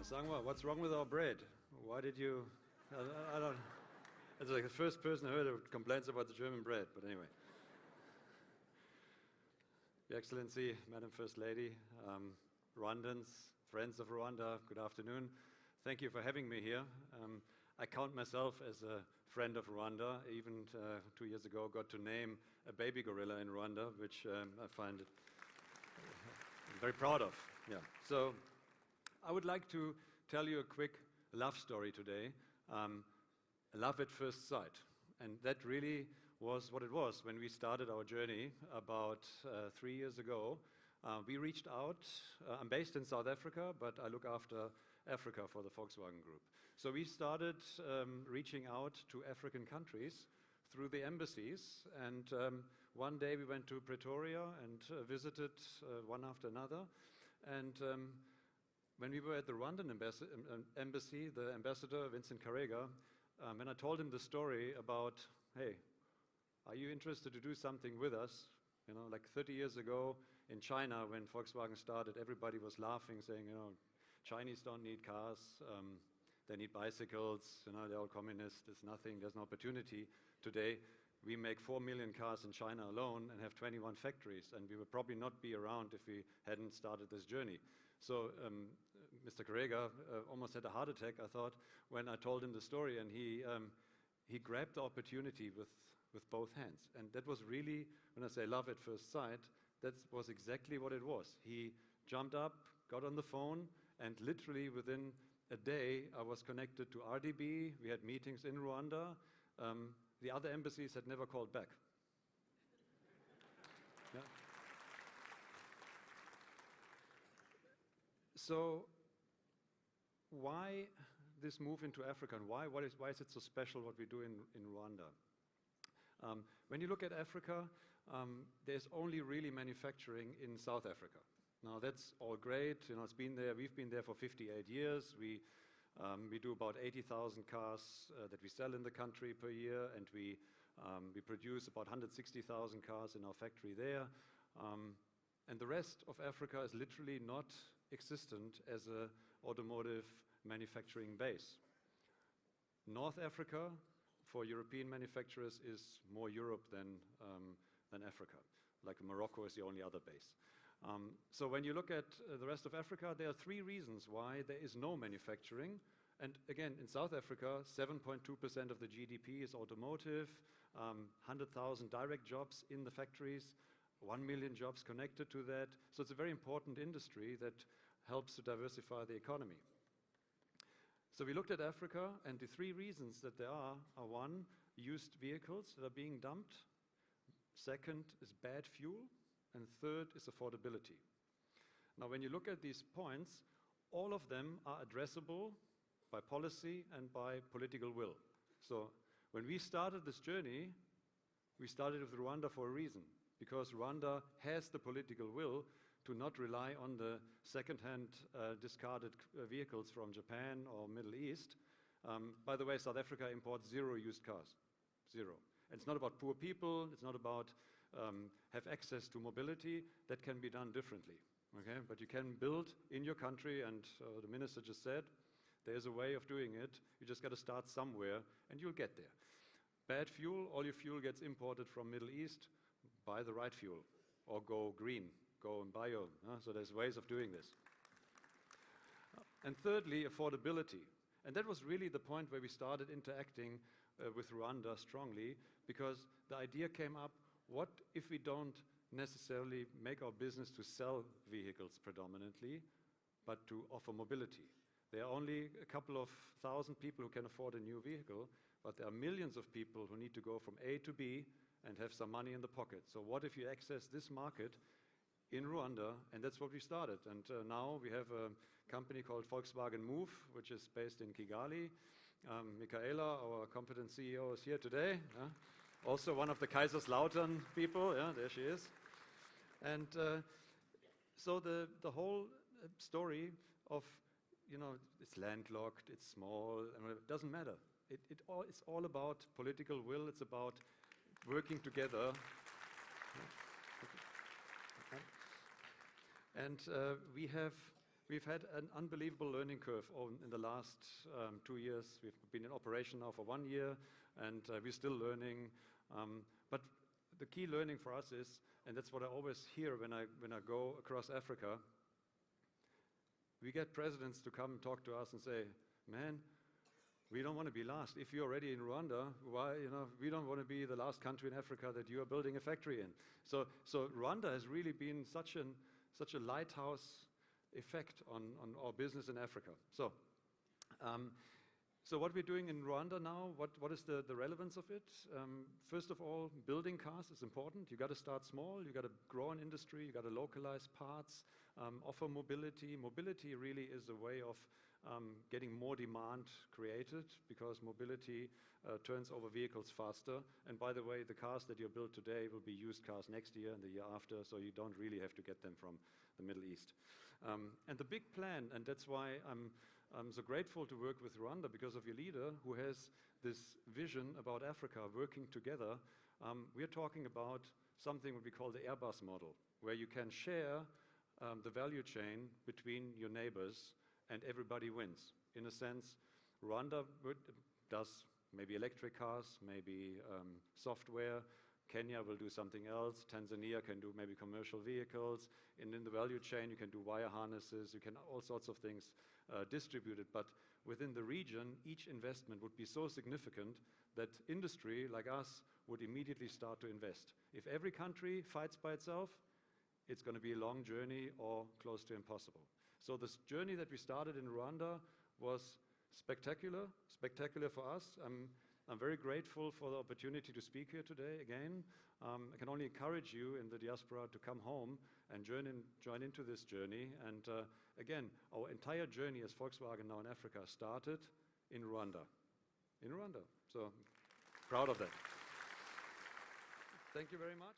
Sangwa, what's wrong with our bread? Why did you... I don't... It's like the first person I heard who complains about the German bread, but anyway. Your Excellency, Madam First Lady, Rwandans, friends of Rwanda, good afternoon. Thank you for having me here. I count myself as a friend of Rwanda. Even 2 years ago, got to name a baby gorilla in Rwanda, which I find very proud of. Yeah. So I would like to tell you a quick love story today. Love at first sight. And that really was what it was when we started our journey about 3 years ago. We reached out. I'm based in South Africa, but I look after Africa for the Volkswagen Group. So we started reaching out to African countries through the embassies. And one day we went to Pretoria and visited one after another. And when we were at the Rwandan embassy, the ambassador, Vincent Karega, when I told him the story about, hey, are you interested to do something with us? You know, like 30 years ago in China, when Volkswagen started, everybody was laughing, saying, you know, Chinese don't need cars, they need bicycles, you know, they're all communists, there's nothing, there's no opportunity. Today, we make 4 million cars in China alone and have 21 factories, and we would probably not be around if we hadn't started this journey. So Mr. Karega almost had a heart attack, I thought, when I told him the story, and he grabbed the opportunity with both hands. And that was really, when I say love at first sight, that was exactly what it was. He jumped up, got on the phone, and literally within a day, I was connected to RDB. We had meetings in Rwanda. The other embassies had never called back. Yeah. So why this move into Africa, and why is it so special what we do in Rwanda? When you look at Africa, there's only really manufacturing in South Africa. Now that's all great. You know, it's been there. We've been there for 58 years. We do about 80,000 cars that we sell in the country per year, and we produce about 160,000 cars in our factory there. And the rest of Africa is literally not existent as an automotive manufacturing base. North Africa, for European manufacturers, is more Europe than Africa. Like Morocco is the only other base. So when you look at the rest of Africa, there are 3 reasons why there is no manufacturing. And again, in South Africa, 7.2% of the GDP is automotive, 100,000 direct jobs in the factories, 1 million jobs connected to that. So it's a very important industry that helps to diversify the economy. So we looked at Africa, and the 3 reasons that there are 1, used vehicles that are being dumped. Second is bad fuel. And third is affordability. Now, when you look at these points, all of them are addressable by policy and by political will. So when we started this journey, we started with Rwanda for a reason, because Rwanda has the political will to not rely on the second-hand discarded vehicles from Japan or Middle East. By the way, South Africa imports 0 used cars, 0. And it's not about poor people, it's not about have access to mobility. That can be done differently, okay? But you can build in your country, and the minister just said, there's a way of doing it. You just got to start somewhere, and you'll get there. Bad fuel, all your fuel gets imported from Middle East. Buy the right fuel, or go green, go in bio. So there's ways of doing this. And thirdly, affordability. And that was really the point where we started interacting with Rwanda strongly, because the idea came up, what if we don't necessarily make our business to sell vehicles predominantly, but to offer mobility? There are only a couple of thousand people who can afford a new vehicle, but there are millions of people who need to go from A to B and have some money in the pocket. So what if you access this market in Rwanda? And that's what we started. And now we have a company called Volkswagen Move, which is based in Kigali. Michaela, our competent CEO, is here today. Also one of the Kaiserslautern people. Yeah, there she is. And so the whole story of, you know, it's landlocked, it's small, and it doesn't matter. It's all about political will. It's about working together. And we have we've had an unbelievable learning curve in the last 2 years. We've been in operation now for 1 year, and we're still learning. But the key learning for us is, and that's what I always hear when I go across Africa, we get presidents to come and talk to us and say, man, we don't want to be last. If you're already in Rwanda, why, we don't want to be the last country in Africa that you are building a factory in. So Rwanda has really been such a lighthouse effect on our business in Africa. So what we're doing in Rwanda now, what is the relevance of it? First of all, building cars is important. You got to start small, you got to grow an industry, you got to localize parts, offer mobility. Mobility really is a way of getting more demand created, because mobility turns over vehicles faster. And by the way, the cars that you build today will be used cars next year and the year after, so you don't really have to get them from the Middle East. And the big plan, and that's why I'm so grateful to work with Rwanda, because of your leader who has this vision about Africa working together. We're talking about something what we call the Airbus model, where you can share the value chain between your neighbors and everybody wins. In a sense, Rwanda does maybe electric cars, maybe software. Kenya will do something else. Tanzania can do maybe commercial vehicles. And in the value chain, you can do wire harnesses. You can all sorts of things distributed. But within the region, each investment would be so significant that industry like us would immediately start to invest. If every country fights by itself, it's going to be a long journey or close to impossible. So this journey that we started in Rwanda was spectacular for us. I'm very grateful for the opportunity to speak here today again. I can only encourage you in the diaspora to come home and join into this journey. And again, our entire journey as Volkswagen now in Africa started in Rwanda. So proud of that. Thank you very much.